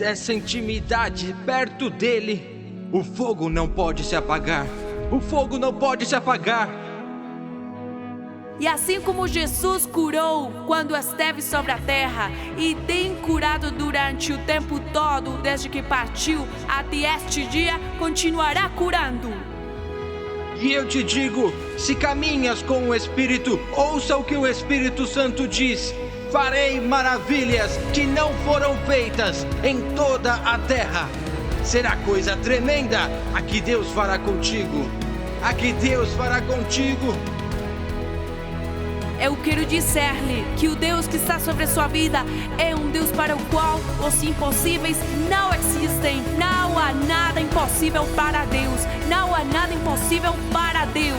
essa intimidade perto dele, o fogo não pode se apagar. O fogo não pode se apagar. E assim como Jesus curou quando esteve sobre a terra e tem curado durante o tempo todo desde que partiu até este dia, continuará curando. E eu te digo, se caminhas com o Espírito, ouça o que o Espírito Santo diz. Farei maravilhas que não foram feitas em toda a terra. Será coisa tremenda a que Deus fará contigo. A que Deus fará contigo. Eu quero dizer-lhe que o Deus que está sobre a sua vida é um Deus para o qual os impossíveis não existem. Não há nada impossível para Deus. Não há nada impossível para Deus.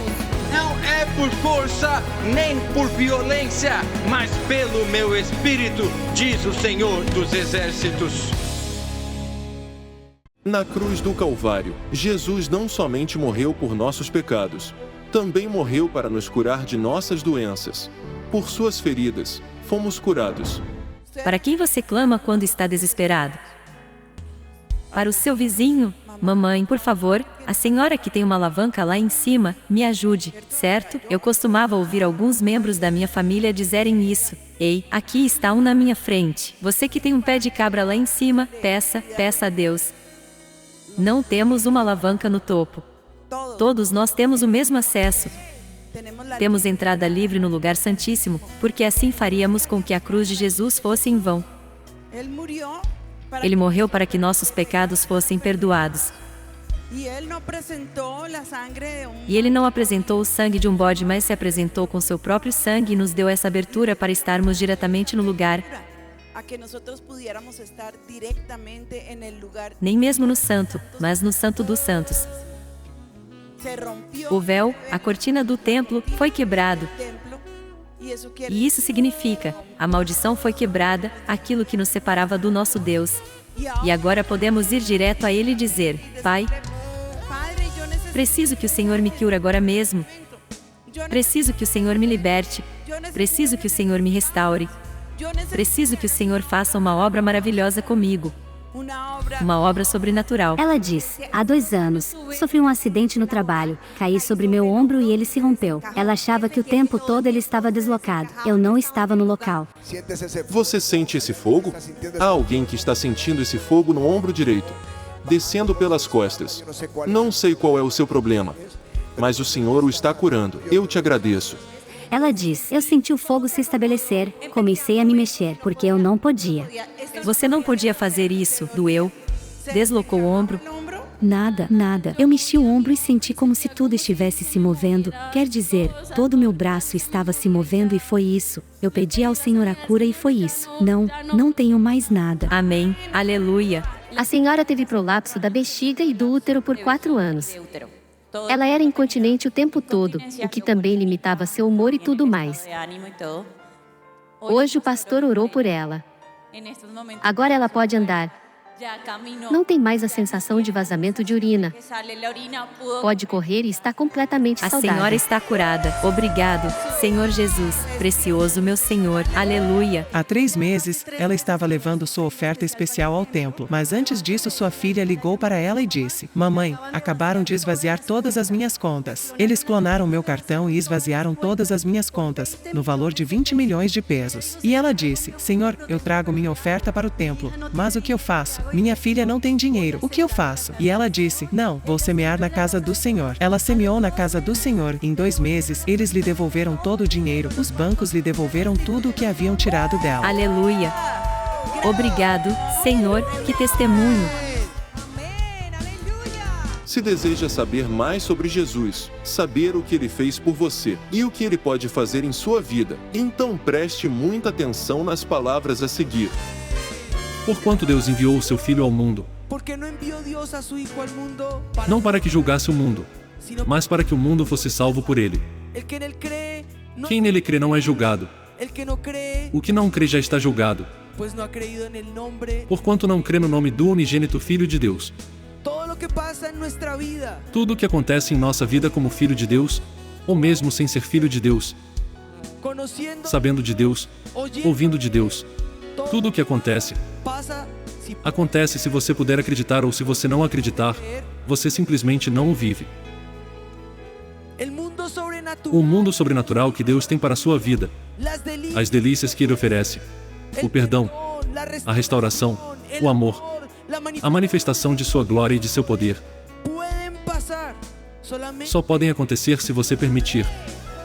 Não é por força, nem por violência, mas pelo meu Espírito, diz o Senhor dos Exércitos. Na cruz do Calvário, Jesus não somente morreu por nossos pecados, também morreu para nos curar de nossas doenças. Por suas feridas, fomos curados. Para quem você clama quando está desesperado? Para o seu vizinho? Mamãe, por favor, a senhora que tem uma alavanca lá em cima, me ajude, certo? Eu costumava ouvir alguns membros da minha família dizerem isso. Ei, aqui está um na minha frente. Você que tem um pé de cabra lá em cima, peça a Deus. Não temos uma alavanca no topo. Todos nós temos o mesmo acesso. Temos entrada livre no lugar santíssimo, porque assim faríamos com que a cruz de Jesus fosse em vão. Ele morreu para que nossos pecados fossem perdoados. E ele não apresentou o sangue de um bode, mas se apresentou com seu próprio sangue e nos deu essa abertura para estarmos diretamente no lugar. Nem mesmo no santo, mas no Santo dos Santos. O véu, a cortina do templo, foi quebrado. E isso significa, a maldição foi quebrada, aquilo que nos separava do nosso Deus. E agora podemos ir direto a Ele e dizer: Pai, preciso que o Senhor me cure agora mesmo. Preciso que o Senhor me liberte. Preciso que o Senhor me restaure. Preciso que o Senhor faça uma obra maravilhosa comigo. Uma obra sobrenatural. Ela diz: há 2 anos, sofri um acidente no trabalho, caí sobre meu ombro e ele se rompeu. Ela achava que o tempo todo ele estava deslocado. Eu não estava no local. Você sente esse fogo? Há alguém que está sentindo esse fogo no ombro direito, descendo pelas costas. Não sei qual é o seu problema, mas o Senhor o está curando. Eu te agradeço. Ela diz: eu senti o fogo se estabelecer, comecei a me mexer, porque eu não podia. Você não podia fazer isso, doeu? Deslocou o ombro? Nada. Eu mexi o ombro e senti como se tudo estivesse se movendo. Quer dizer, todo o meu braço estava se movendo e foi isso. Eu pedi ao Senhor a cura e foi isso. Não tenho mais nada. Amém. Aleluia. A senhora teve prolapso da bexiga e do útero por 4 anos. Ela era incontinente o tempo todo, o que também limitava seu humor e tudo mais. Hoje o pastor orou por ela. Agora ela pode andar. Não tem mais a sensação de vazamento de urina. Pode correr e está completamente saudável. A senhora está curada. Obrigado, Senhor Jesus, precioso meu Senhor. Aleluia. Há 3 meses, ela estava levando sua oferta especial ao templo. Mas antes disso, sua filha ligou para ela e disse: Mamãe, acabaram de esvaziar todas as minhas contas. Eles clonaram meu cartão e esvaziaram todas as minhas contas, no valor de 20 milhões de pesos. E ela disse: Senhor, eu trago minha oferta para o templo, mas o que eu faço? Minha filha não tem dinheiro. O que eu faço? E ela disse: Não, vou semear na casa do Senhor. Ela semeou na casa do Senhor. Em 2 meses, eles lhe devolveram todo o dinheiro. Os bancos lhe devolveram tudo o que haviam tirado dela. Aleluia. Obrigado, Senhor, que testemunho. Se deseja saber mais sobre Jesus, saber o que Ele fez por você e o que Ele pode fazer em sua vida, então preste muita atenção nas palavras a seguir. Porquanto Deus enviou o seu Filho ao mundo, não para que julgasse o mundo, mas para que o mundo fosse salvo por ele. Quem nele crê não é julgado. O que não crê já está julgado, porquanto não crê no nome do unigênito Filho de Deus. Tudo o que acontece em nossa vida como filho de Deus, ou mesmo sem ser filho de Deus, sabendo de Deus, ouvindo de Deus, tudo o que acontece Acontece se você puder acreditar ou se você não acreditar, você simplesmente não o vive. O mundo sobrenatural que Deus tem para a sua vida, as delícias que Ele oferece, o perdão, a restauração, o amor, a manifestação de sua glória e de seu poder, só podem acontecer se você permitir.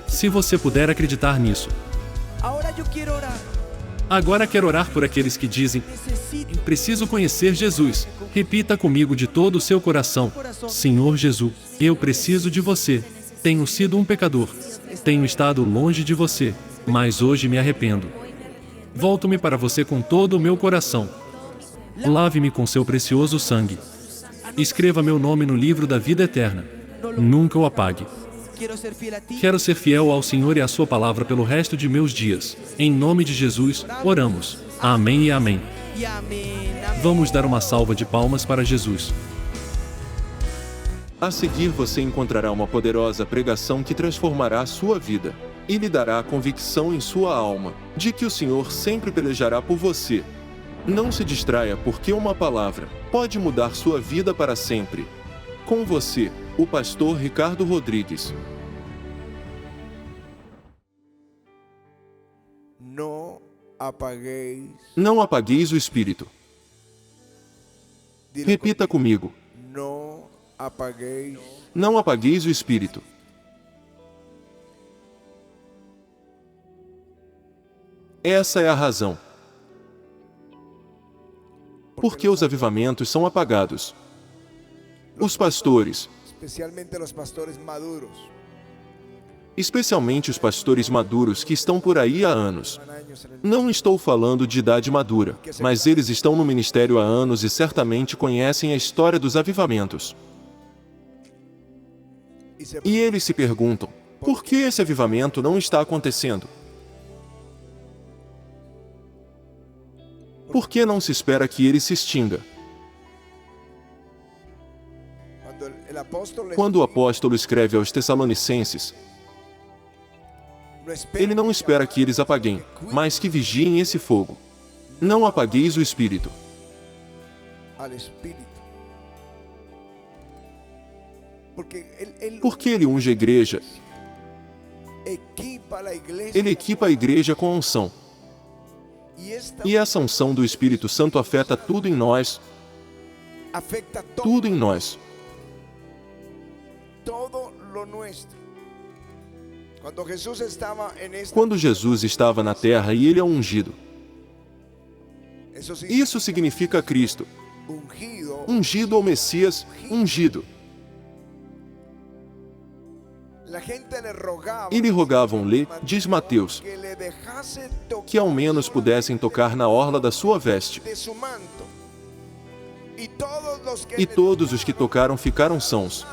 Se você puder acreditar nisso. Agora quero orar por aqueles que dizem: preciso conhecer Jesus. Repita comigo de todo o seu coração: Senhor Jesus, eu preciso de você. Tenho sido um pecador. Tenho estado longe de você, mas hoje me arrependo. Volto-me para você com todo o meu coração. Lave-me com seu precioso sangue. Escreva meu nome no livro da vida eterna. Nunca o apague. Quero ser fiel ao Senhor e à sua palavra pelo resto de meus dias. Em nome de Jesus, oramos. Amém e amém. Vamos dar uma salva de palmas para Jesus. A seguir você encontrará uma poderosa pregação que transformará a sua vida e lhe dará a convicção em sua alma de que o Senhor sempre pelejará por você. Não se distraia, porque uma palavra pode mudar sua vida para sempre. Com você, o pastor Ricardo Rodrigues. Não apagueis o Espírito. Repita comigo. Não apagueis o Espírito. Essa é a razão. Porque os avivamentos são apagados. Os pastores, especialmente os pastores maduros que estão por aí há anos. Não estou falando de idade madura, mas eles estão no ministério há anos e certamente conhecem a história dos avivamentos. E eles se perguntam: por que esse avivamento não está acontecendo? Por que não se espera que ele se extinga? Quando o apóstolo escreve aos Tessalonicenses, ele não espera que eles apaguem, mas que vigiem esse fogo. Não apagueis o Espírito. Porque ele unge a igreja. Ele equipa a igreja com a unção. E essa unção do Espírito Santo afeta tudo em nós. Tudo em nós. Quando Jesus estava na terra e ele é ungido, isso significa Cristo. Ungido ou Messias, ungido. E lhe rogavam-lhe, diz Mateus, que ao menos pudessem tocar na orla da sua veste. E todos os que tocaram ficaram sãos.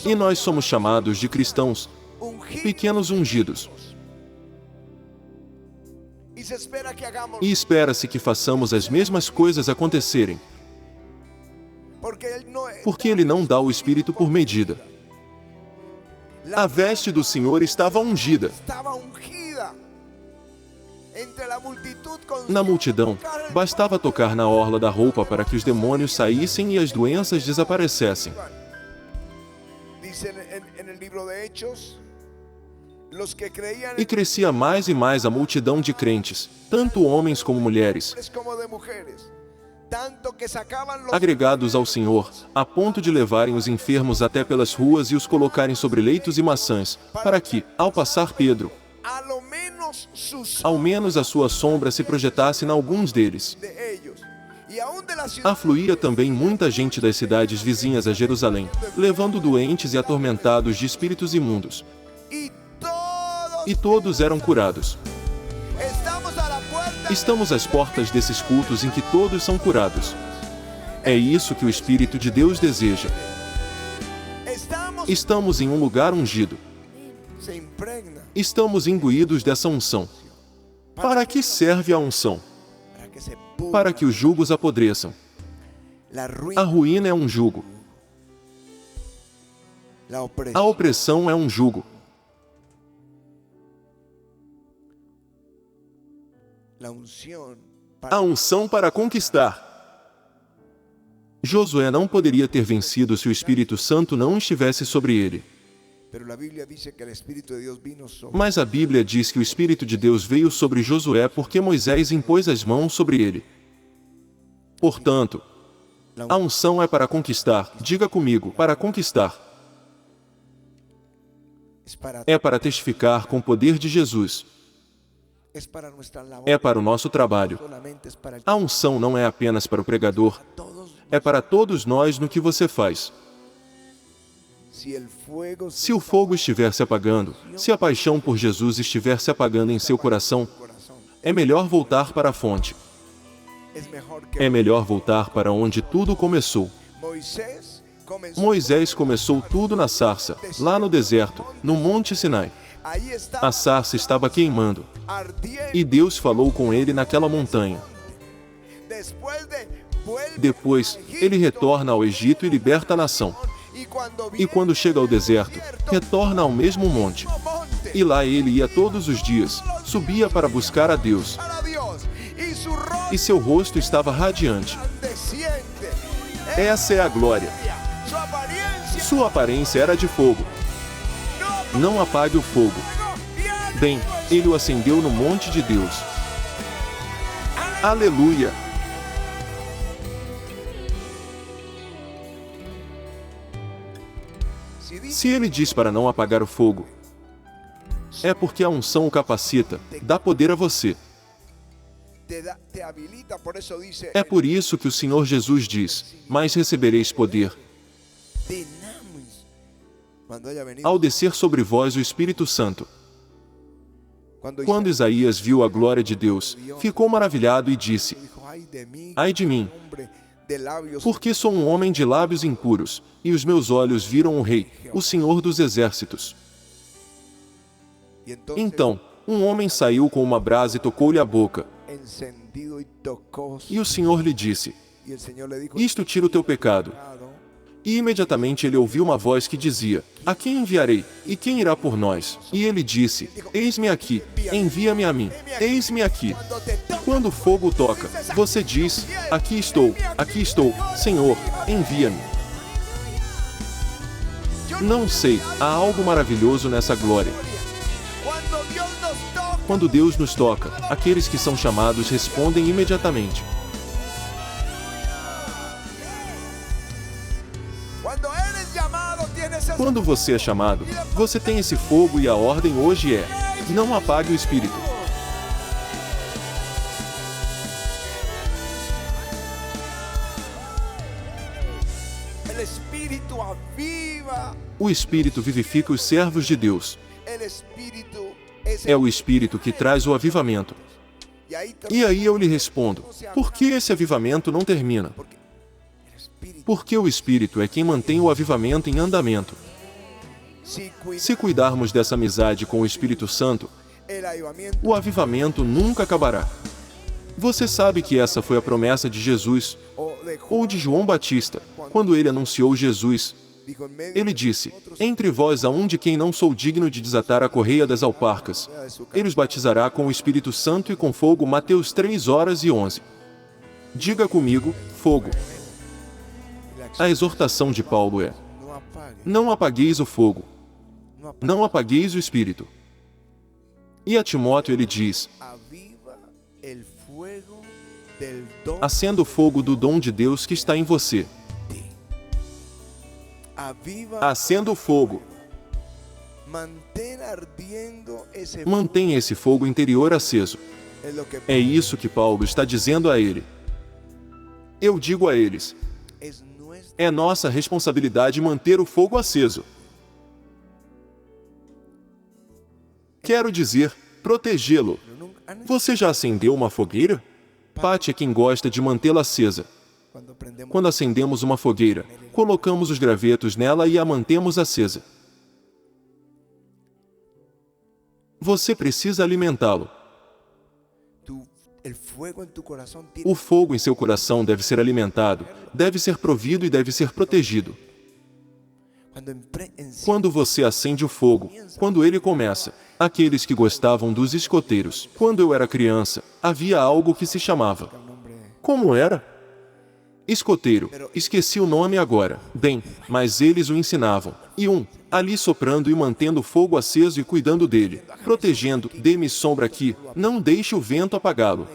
E nós somos chamados de cristãos, pequenos ungidos. E espera-se que façamos as mesmas coisas acontecerem. Porque Ele não dá o Espírito por medida. A veste do Senhor estava ungida. Na multidão, bastava tocar na orla da roupa para que os demônios saíssem e as doenças desaparecessem. E crescia mais e mais a multidão de crentes, tanto homens como mulheres, agregados ao Senhor, a ponto de levarem os enfermos até pelas ruas e os colocarem sobre leitos e maçãs, para que, ao passar Pedro, ao menos a sua sombra se projetasse em alguns deles. Afluía também muita gente das cidades vizinhas a Jerusalém, levando doentes e atormentados de espíritos imundos. E todos eram curados. Estamos às portas desses cultos em que todos são curados. É isso que o Espírito de Deus deseja. Estamos em um lugar ungido. Estamos imbuídos dessa unção. Para que serve a unção? Para que os jugos apodreçam. A ruína é um jugo. A opressão é um jugo. A unção para conquistar. Josué não poderia ter vencido se o Espírito Santo não estivesse sobre ele. Mas a Bíblia diz que o Espírito de Deus veio sobre Josué porque Moisés impôs as mãos sobre ele. Portanto, a unção é para conquistar. Diga comigo, para conquistar. É para testificar com o poder de Jesus. É para o nosso trabalho. A unção não é apenas para o pregador. É para todos nós no que você faz. Se o fogo estiver se apagando, se a paixão por Jesus estiver se apagando em seu coração, é melhor voltar para a fonte. É melhor voltar para onde tudo começou. Moisés começou tudo na sarça, lá no deserto, no Monte Sinai. A sarça estava queimando. E Deus falou com ele naquela montanha. Depois, ele retorna ao Egito e liberta a nação. E quando chega ao deserto, retorna ao mesmo monte. E lá ele ia todos os dias, subia para buscar a Deus. E seu rosto estava radiante. Essa é a glória. Sua aparência era de fogo. Não apague o fogo. Bem, ele o acendeu no monte de Deus. Aleluia! Se ele diz para não apagar o fogo, é porque a unção o capacita, dá poder a você. É por isso que o Senhor Jesus diz: mas recebereis poder ao descer sobre vós o Espírito Santo. Quando Isaías viu a glória de Deus, ficou maravilhado e disse: ai de mim, porque sou um homem de lábios impuros, e os meus olhos viram o Rei, o Senhor dos Exércitos. Então, um homem saiu com uma brasa e tocou-lhe a boca. E o Senhor lhe disse: isto tira o teu pecado. E imediatamente ele ouviu uma voz que dizia: a quem enviarei? E quem irá por nós? E ele disse: eis-me aqui, envia-me a mim. Eis-me aqui. Quando o fogo toca, você diz: aqui estou, Senhor, envia-me. Não sei, há algo maravilhoso nessa glória. Quando Deus nos toca, aqueles que são chamados respondem imediatamente. Quando você é chamado, você tem esse fogo e a ordem hoje é: não apague o Espírito. O Espírito vivifica os servos de Deus. É o Espírito que traz o avivamento. E aí eu lhe respondo: por que esse avivamento não termina? Porque o Espírito é quem mantém o avivamento em andamento. Se cuidarmos dessa amizade com o Espírito Santo, o avivamento nunca acabará. Você sabe que essa foi a promessa de Jesus, ou de João Batista, quando ele anunciou Jesus. Ele disse: entre vós há um de quem não sou digno de desatar a correia das alparcas. Ele os batizará com o Espírito Santo e com fogo. Mateus 3:11. Diga comigo: fogo. A exortação de Paulo é: não apagueis o fogo. Não apagueis o Espírito. E a Timóteo ele diz: acenda o fogo do dom de Deus que está em você. Acenda o fogo. Mantenha esse fogo interior aceso. É isso que Paulo está dizendo a ele. Eu digo a eles: é nossa responsabilidade manter o fogo aceso. Quero dizer, protegê-lo. Você já acendeu uma fogueira? Pat é quem gosta de mantê-la acesa. Quando acendemos uma fogueira, colocamos os gravetos nela e a mantemos acesa. Você precisa alimentá-lo. O fogo em seu coração deve ser alimentado, deve ser provido e deve ser protegido. Quando você acende o fogo, quando ele começa, aqueles que gostavam dos escoteiros. Quando eu era criança, havia algo que se chamava. Como era? Escoteiro. Esqueci o nome agora. Bem, mas eles o ensinavam. E ali soprando e mantendo o fogo aceso e cuidando dele, protegendo, dê-me sombra aqui, não deixe o vento apagá-lo.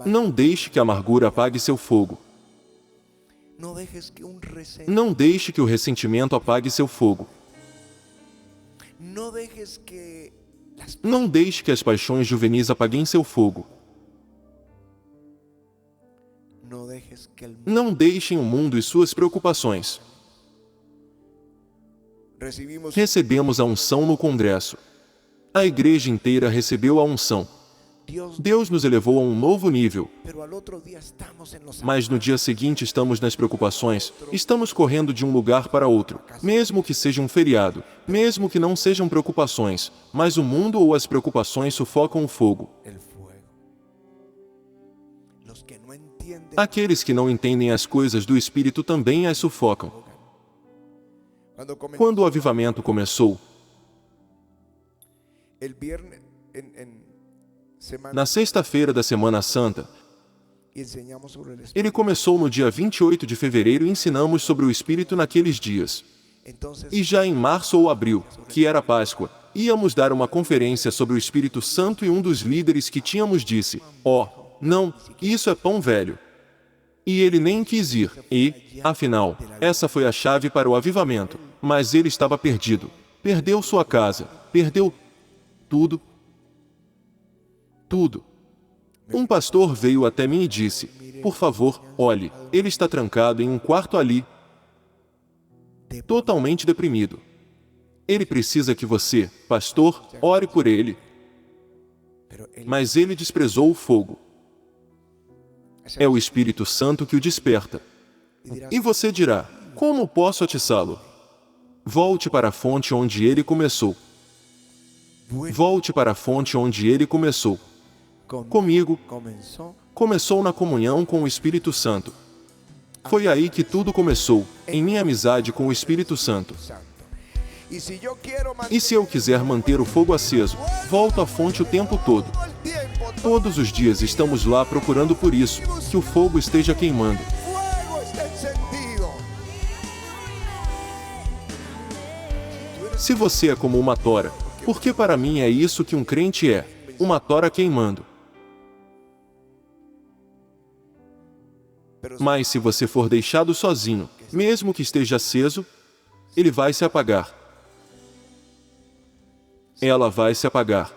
Não deixe que a amargura apague seu fogo. Não deixe que o ressentimento apague seu fogo. Não deixe que as paixões juvenis apaguem seu fogo. Não deixem o mundo e suas preocupações. Recebemos a unção no congresso. A igreja inteira recebeu a unção. Deus nos elevou a um novo nível. Mas no dia seguinte estamos nas preocupações, estamos correndo de um lugar para outro, mesmo que seja um feriado, mesmo que não sejam preocupações, mas o mundo ou as preocupações sufocam o fogo. Aqueles que não entendem as coisas do Espírito também as sufocam. Quando o avivamento começou, na sexta-feira da Semana Santa, ele começou no dia 28 de fevereiro e ensinamos sobre o Espírito naqueles dias. E já em março ou abril, que era Páscoa, íamos dar uma conferência sobre o Espírito Santo e um dos líderes que tínhamos disse, não, isso é pão velho. E ele nem quis ir, e, afinal, essa foi a chave para o avivamento. Mas ele estava perdido. Perdeu sua casa, perdeu tudo. Tudo. Um pastor veio até mim e disse, por favor, olhe, ele está trancado em um quarto ali, totalmente deprimido. Ele precisa que você, pastor, ore por ele. Mas ele desprezou o fogo. É o Espírito Santo que o desperta. E você dirá, como posso atiçá-lo? Volte para a fonte onde ele começou. Volte para a fonte onde ele começou. Comigo, começou na comunhão com o Espírito Santo. Foi aí que tudo começou, em minha amizade com o Espírito Santo. E se eu quiser manter o fogo aceso, volto à fonte o tempo todo. Todos os dias estamos lá procurando por isso, que o fogo esteja queimando. Se você é como uma tora, porque para mim é isso que um crente é, uma tora queimando. Mas se você for deixado sozinho, mesmo que esteja aceso, ele vai se apagar. Ela vai se apagar.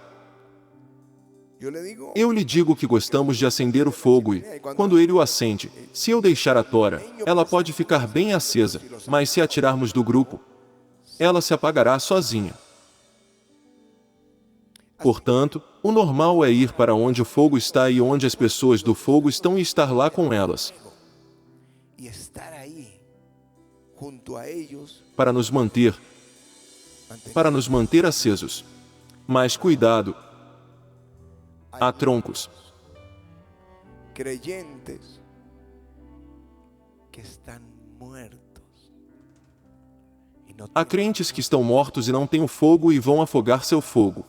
Eu lhe digo que gostamos de acender o fogo e, quando ele o acende, se eu deixar a tora, ela pode ficar bem acesa, mas se a tirarmos do grupo, ela se apagará sozinha. Portanto, o normal é ir para onde o fogo está e onde as pessoas do fogo estão e estar lá com elas. Para nos manter acesos. Mas cuidado, há troncos há crentes que estão mortos e não têm o fogo e vão afogar seu fogo.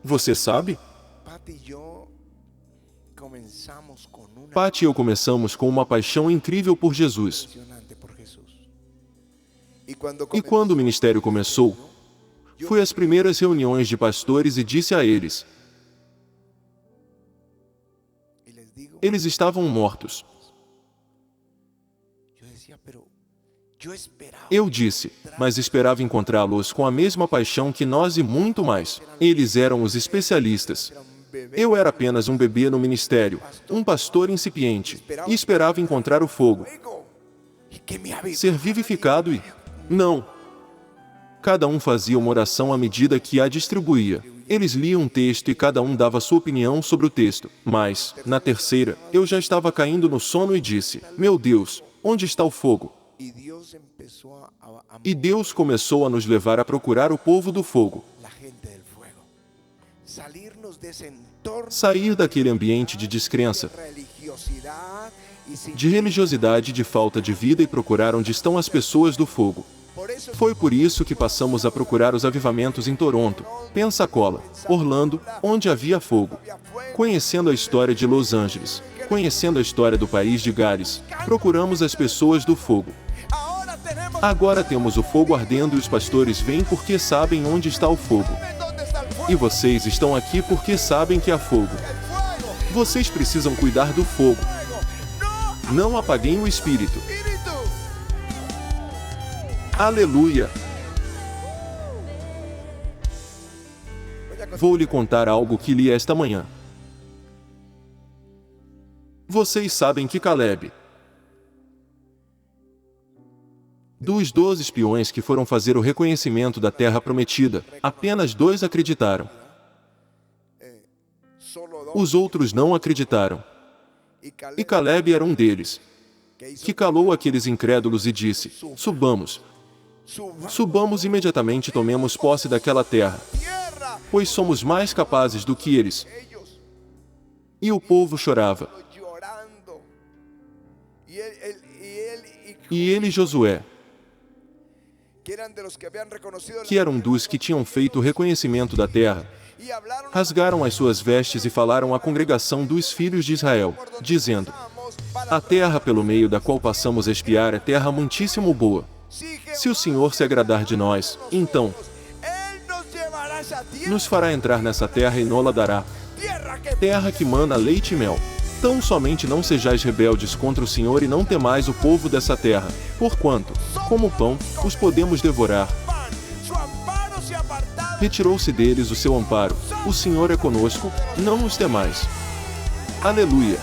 Você sabe? Pat e eu começamos com uma paixão incrível por Jesus. E quando o ministério começou, fui às primeiras reuniões de pastores e disse a eles. Eles estavam mortos. Eu disse, mas esperava encontrá-los com a mesma paixão que nós e muito mais. Eles eram os especialistas. Eu era apenas um bebê no ministério, um pastor incipiente, e esperava encontrar o fogo. Ser vivificado e... Não. Cada um fazia uma oração à medida que a distribuía. Eles liam um texto e cada um dava sua opinião sobre o texto. Mas, na terceira, eu já estava caindo no sono e disse, meu Deus, onde está o fogo? E Deus começou a nos levar a procurar o povo do fogo. Sair daquele ambiente de descrença de religiosidade e de falta de vida e procurar onde estão as pessoas do fogo. Foi por isso que passamos a procurar os avivamentos em Toronto, Pensacola, Orlando, onde havia fogo. Conhecendo a história de Los Angeles, conhecendo a história do país de Gales, procuramos as pessoas do fogo. Agora temos o fogo ardendo e os pastores vêm porque sabem onde está o fogo. E vocês estão aqui porque sabem que há fogo. Vocês precisam cuidar do fogo. Não apaguem o espírito. Aleluia! Vou lhe contar algo que li esta manhã. Vocês sabem que Caleb, dos 12 espiões que foram fazer o reconhecimento da terra prometida, apenas 2 acreditaram. Os outros não acreditaram. E Caleb era um deles, que calou aqueles incrédulos e disse: subamos. Subamos imediatamente e tomemos posse daquela terra, pois somos mais capazes do que eles. E o povo chorava. E ele e Josué, que eram dos que tinham feito o reconhecimento da terra, rasgaram as suas vestes e falaram à congregação dos filhos de Israel, dizendo: a terra pelo meio da qual passamos a espiar é terra muitíssimo boa. Se o Senhor se agradar de nós, então nos fará entrar nessa terra e nos-la dará, terra que mana leite e mel. Tão somente não sejais rebeldes contra o Senhor e não temais o povo dessa terra, porquanto, como pão, os podemos devorar. Retirou-se deles o seu amparo. O Senhor é conosco, não os temais. Aleluia!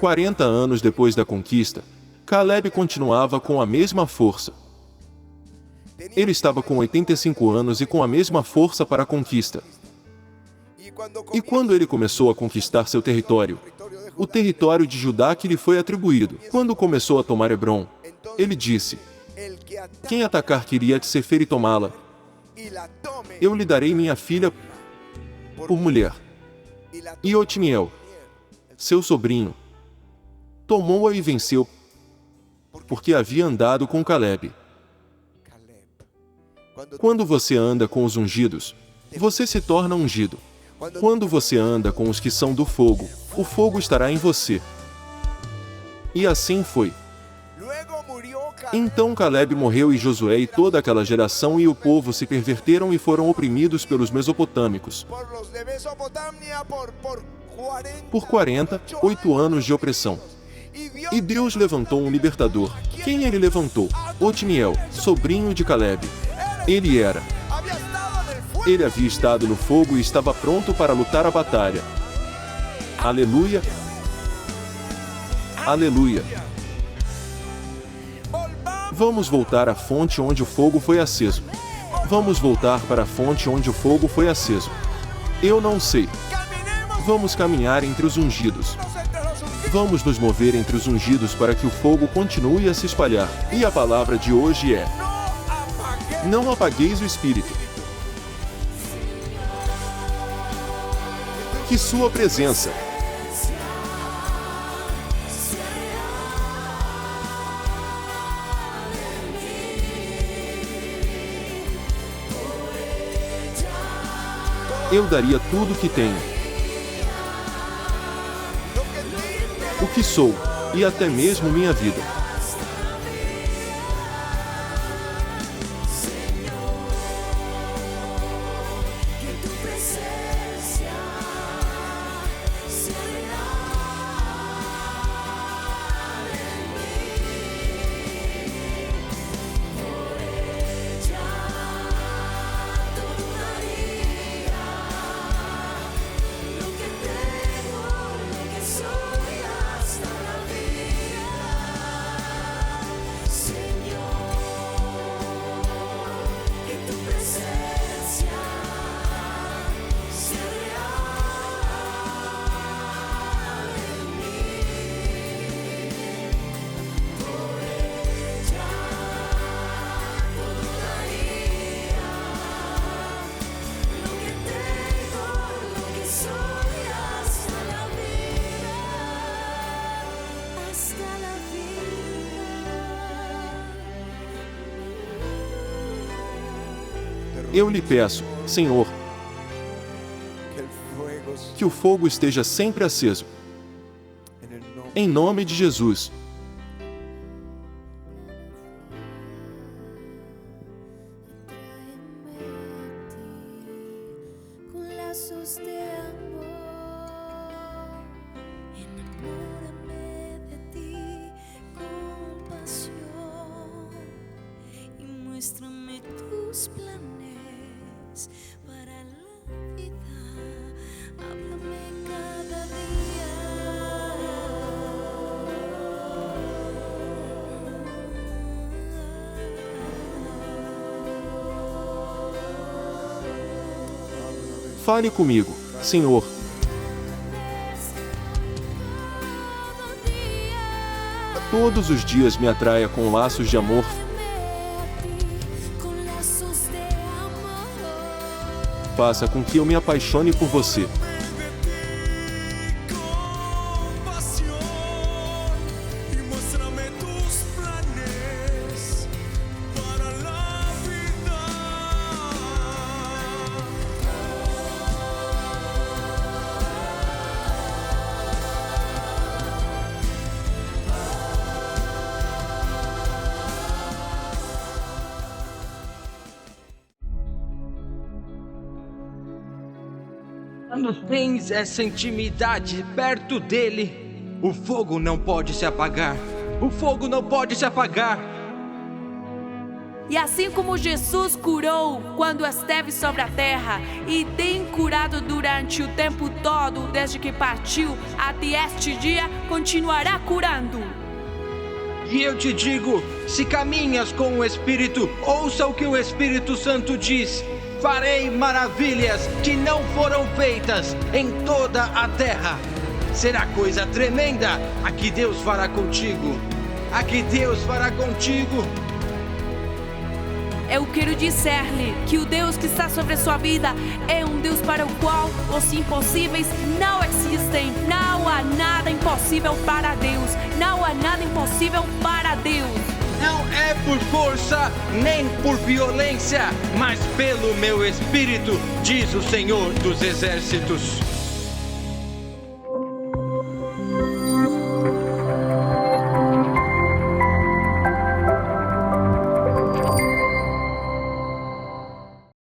Quarenta anos depois da conquista, Caleb continuava com a mesma força. Ele estava com 85 anos e com a mesma força para a conquista. E quando ele começou a conquistar seu território, o território de Judá que lhe foi atribuído, quando começou a tomar Hebrom, ele disse: quem atacar Kiriat Sefer e tomá-la, eu lhe darei minha filha por mulher. E Otniel, seu sobrinho, tomou-a e venceu, porque havia andado com Caleb. Quando você anda com os ungidos, você se torna ungido. Quando você anda com os que são do fogo, o fogo estará em você. E assim foi. Então Caleb morreu e Josué e toda aquela geração e o povo se perverteram e foram oprimidos pelos mesopotâmicos por 48 anos de opressão. E Deus levantou um libertador. Quem ele levantou? Otniel, sobrinho de Caleb. Ele havia estado no fogo e estava pronto para lutar a batalha. Aleluia! Aleluia! Vamos voltar à fonte onde o fogo foi aceso. Vamos voltar para a fonte onde o fogo foi aceso. Eu não sei. Vamos caminhar entre os ungidos. Vamos nos mover entre os ungidos para que o fogo continue a se espalhar. E a palavra de hoje é: não apagueis o espírito. Que sua presença eu daria tudo o que tenho, o que sou, e até mesmo minha vida. Eu lhe peço, Senhor, que o fogo esteja sempre aceso. Em nome de Jesus. Muéstrame tus planes para la vida. Háblame cada día. Fale comigo, Senhor. Todos os dias me atraia com laços de amor. Faça com que eu me apaixone por você. Quando tens essa intimidade perto dele, o fogo não pode se apagar. O fogo não pode se apagar. E assim como Jesus curou quando esteve sobre a terra e tem curado durante o tempo todo desde que partiu até este dia, continuará curando. E eu te digo, se caminhas com o Espírito, ouça o que o Espírito Santo diz. Farei maravilhas que não foram feitas em toda a terra. Será coisa tremenda a que Deus fará contigo. A que Deus fará contigo. Eu quero dizer-lhe que o Deus que está sobre a sua vida é um Deus para o qual os impossíveis não existem. Não há nada impossível para Deus. Não há nada impossível para Deus. Não é por força, nem por violência, mas pelo meu Espírito, diz o Senhor dos Exércitos.